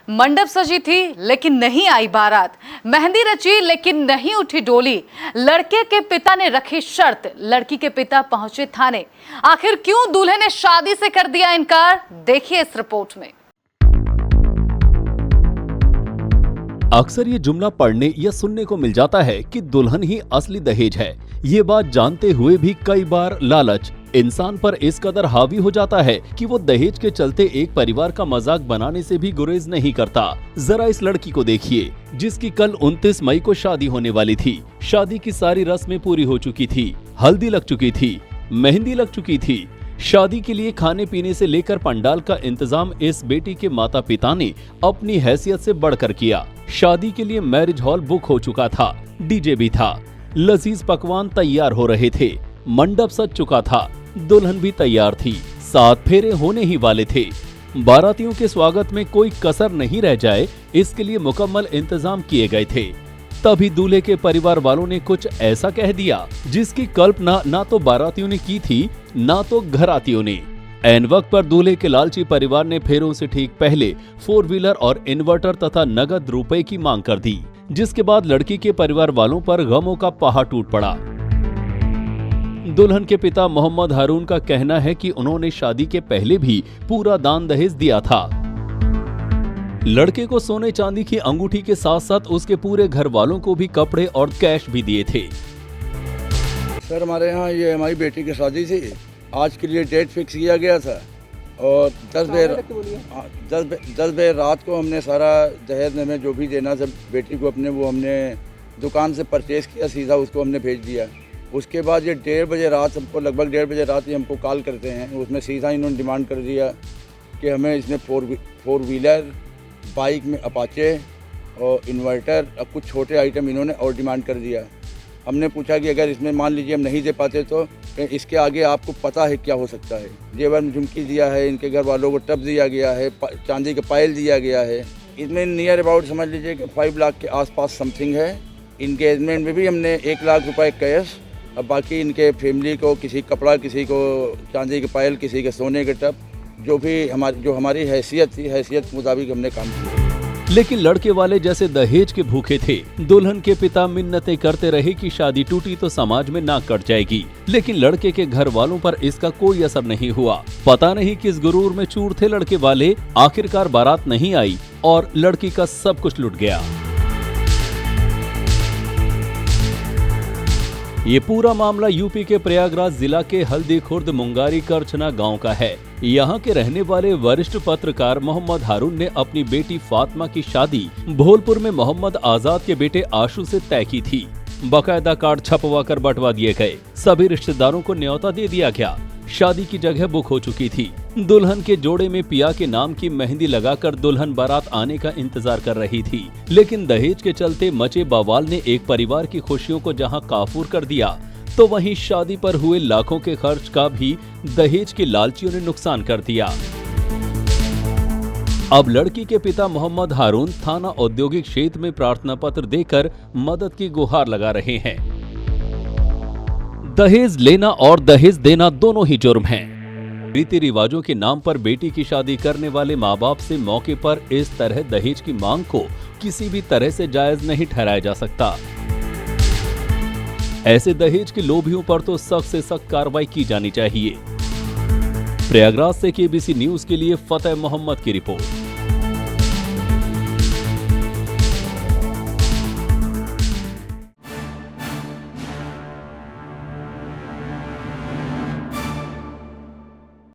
मंडप सजी थी लेकिन नहीं आई बारात, मेहंदी रची लेकिन नहीं उठी डोली। लड़के के पिता ने रखी शर्त, लड़की के पिता पहुंचे थाने। आखिर क्यों दूल्हे ने शादी से कर दिया इनकार, देखिए इस रिपोर्ट में। अक्सर ये जुमला पढ़ने या सुनने को मिल जाता है कि दुल्हन ही असली दहेज है। ये बात जानते हुए भी कई बार लालच इंसान पर इस कदर हावी हो जाता है कि वो दहेज के चलते एक परिवार का मजाक बनाने से भी गुरेज नहीं करता। जरा इस लड़की को देखिए, जिसकी कल 29 मई को शादी होने वाली थी। शादी की सारी रस्में पूरी हो चुकी थी, हल्दी लग चुकी थी, मेहंदी लग चुकी थी। शादी के लिए खाने पीने से लेकर पंडाल का इंतजाम इस बेटी के माता पिता ने अपनी हैसियत से बढ़कर किया। शादी के लिए मैरिज हॉल बुक हो चुका था, डीजे भी था, लजीज पकवान तैयार हो रहे थे, मंडप सज चुका था, दुल्हन भी तैयार थी, 7 फेरे होने ही वाले थे। बारातियों के स्वागत में कोई कसर नहीं रह जाए, इसके लिए मुकम्मल इंतजाम किए गए थे। तभी दूल्हे के परिवार वालों ने कुछ ऐसा कह दिया जिसकी कल्पना ना तो बारातियों ने की थी, ना तो घरातियों ने। ऐन वक्त पर दूल्हे के लालची परिवार ने फेरों से ठीक पहले 4 व्हीलर और इन्वर्टर तथा नगद रुपए की मांग कर दी, जिसके बाद लड़की के परिवार वालों पर गमों का पहाड़ टूट पड़ा। दुल्हन के पिता मोहम्मद हारून का कहना है कि उन्होंने शादी के पहले भी पूरा दान दहेज दिया था। लड़के को सोने चांदी की अंगूठी के साथ साथ उसके पूरे घर वालों को भी कपड़े और कैश भी दिए थे। सर हमारे यहाँ ये हमारी बेटी की शादी थी, आज के लिए डेट फिक्स किया गया था और 10 बजे रात को हमने सारा दहेज में जो भी देना था बेटी को अपने, वो हमने दुकान से परचेज किया, सीधा उसको हमने भेज दिया। उसके बाद ये 1:30 बजे रात, हमको लगभग 1:30 बजे रात ही हमको कॉल करते हैं। उसमें सीधा इन्होंने डिमांड कर दिया कि हमें इसमें 4 व्हीलर, बाइक में अपाचे और इन्वर्टर, अब कुछ छोटे आइटम इन्होंने और डिमांड कर दिया। हमने पूछा कि अगर इसमें मान लीजिए हम नहीं दे पाते तो इसके आगे आपको पता है क्या हो सकता है। जेवर में झुमकी दिया है, इनके घर वालों को टब दिया गया है, चांदी का पायल दिया गया है। इसमें नियर अबाउट समझ लीजिए कि 5 लाख के आसपास समथिंग है। इंगेजमेंट में भी हमने 1 लाख रुपए कैश, अब बाकी इनके फैमिली को किसी कपड़ा, किसी को चांदी के पायल, किसी के सोने के टब, जो हमारी हैसियत थी, हैसियत मुताबिक हमने काम किया। लेकिन लड़के वाले जैसे दहेज के भूखे थे। दुल्हन के पिता मिन्नतें करते रहे कि शादी टूटी तो समाज में नाक कट जाएगी, लेकिन लड़के के घर वालों पर इसका कोई असर नहीं हुआ। पता नहीं किस गुरूर में चूर थे लड़के वाले, आखिरकार बारात नहीं आई और लड़की का सब कुछ लुट गया। ये पूरा मामला यूपी के प्रयागराज जिला के हल्दी खुर्द मुंगारी करछना गांव का है। यहाँ के रहने वाले वरिष्ठ पत्रकार मोहम्मद हारून ने अपनी बेटी फातिमा की शादी भोलपुर में मोहम्मद आजाद के बेटे आशु से तय की थी। बकायदा कार्ड छपवा कर बंटवा दिए गए, सभी रिश्तेदारों को न्योता दे दिया गया। शादी की जगह बुक हो चुकी थी। दुल्हन के जोड़े में पिया के नाम की मेहंदी लगाकर दुल्हन बारात आने का इंतजार कर रही थी, लेकिन दहेज के चलते मचे बवाल ने एक परिवार की खुशियों को जहां काफूर कर दिया, तो वहीं शादी पर हुए लाखों के खर्च का भी दहेज के लालचियों ने नुकसान कर दिया। अब लड़की के पिता मोहम्मद हारून थाना औद्योगिक क्षेत्र में प्रार्थना पत्र देकर मदद की गुहार लगा रहे हैं। दहेज लेना और दहेज देना दोनों ही जुर्म हैं। रीति रिवाजों के नाम पर बेटी की शादी करने वाले माँ बाप से मौके पर इस तरह दहेज की मांग को किसी भी तरह से जायज नहीं ठहराया जा सकता। ऐसे दहेज के लोभियों पर तो सख्त से सख्त कार्रवाई की जानी चाहिए। प्रयागराज से केबीसी न्यूज के लिए फतेह मोहम्मद की रिपोर्ट।